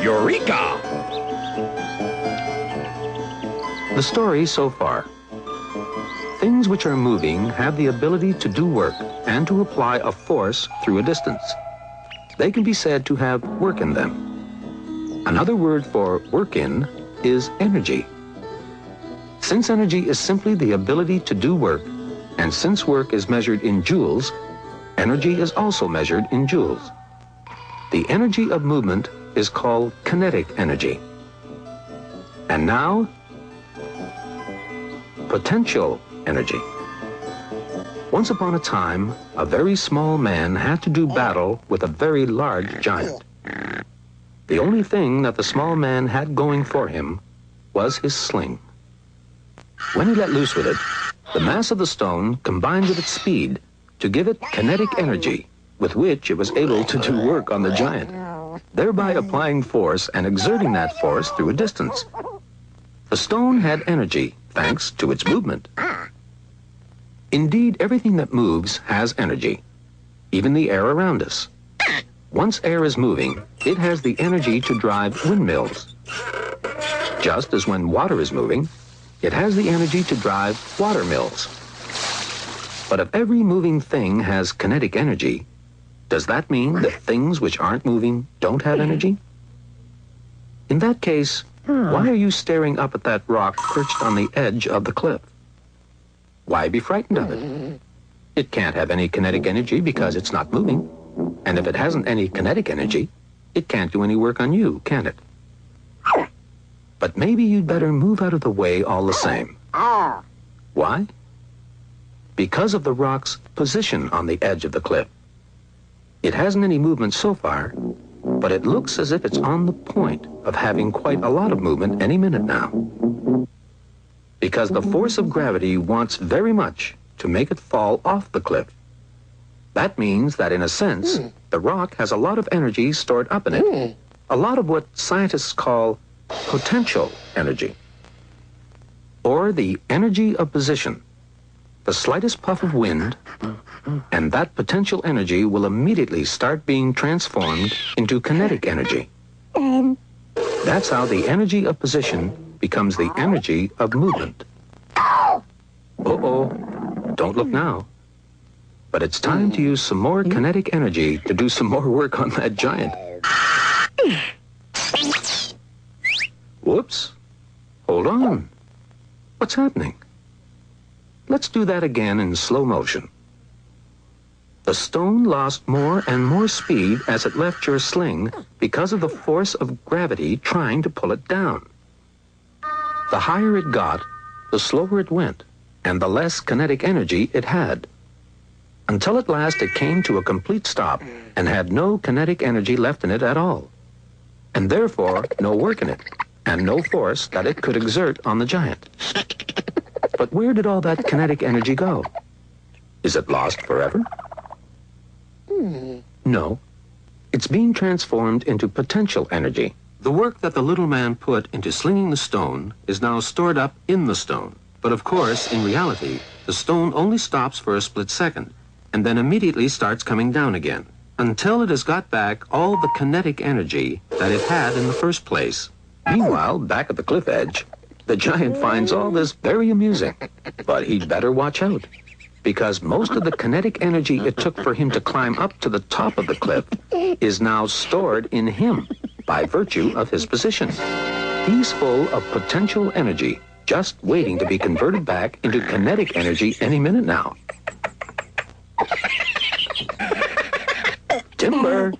Eureka! The story so far. Things which are moving have the ability to do work and to apply a force through a distance. They can be said to have work in them. Another word for work in is energy. Since energy is simply the ability to do work, and since work is measured in joules, energy is also measured in joules. The energy of movement is called kinetic energy. And now, potential energy. Once upon a time, a very small man had to do battle with a very large giant. The only thing that the small man had going for him was his sling. When he let loose with it, the mass of the stone combined with its speed to give it kinetic energy with which it was able to do work on the giant, thereby applying force and exerting that force through a distance. The stone had energy thanks to its movement. Indeed, everything that moves has energy, even the air around us. Once air is moving, it has the energy to drive windmills. Just as when water is moving, it has the energy to drive water mills. But if every moving thing has kinetic energy, does that mean that things which aren't moving don't have energy? In that case, why are you staring up at that rock perched on the edge of the cliff? Why be frightened of it? It can't have any kinetic energy because it's not moving. And if it hasn't any kinetic energy, it can't do any work on you, can it? But maybe you'd better move out of the way all the same. Why? Because of the rock's position on the edge of the cliff. It hasn't any movement so far, but it looks as if it's on the point of having quite a lot of movement any minute now. Because the force of gravity wants very much to make it fall off the cliff. That means that in a sense, the rock has a lot of energy stored up in it, a lot of what scientists call potential energy, or the energy of position. The slightest puff of wind, and that potential energy will immediately start being transformed into kinetic energy. That's how the energy of position becomes the energy of movement. Uh-oh, don't look now. But it's time to use some more kinetic energy to do some more work on that giant. Whoops. Hold on. What's happening? Let's do that again in slow motion. The stone lost more and more speed as it left your sling because of the force of gravity trying to pull it down. The higher it got, the slower it went, and the less kinetic energy it had. Until at last it came to a complete stop and had no kinetic energy left in it at all, and therefore no work in it, and no force that it could exert on the giant. But where did all that kinetic energy go? Is it lost forever? No. It's being transformed into potential energy. The work that the little man put into slinging the stone is now stored up in the stone. But of course, in reality, the stone only stops for a split second, and then immediately starts coming down again, until it has got back all the kinetic energy that it had in the first place. Meanwhile, back at the cliff edge, the giant finds all this very amusing. But he'd better watch out, because most of the kinetic energy it took for him to climb up to the top of the cliff is now stored in him by virtue of his position. He's full of potential energy, just waiting to be converted back into kinetic energy any minute now. Timber!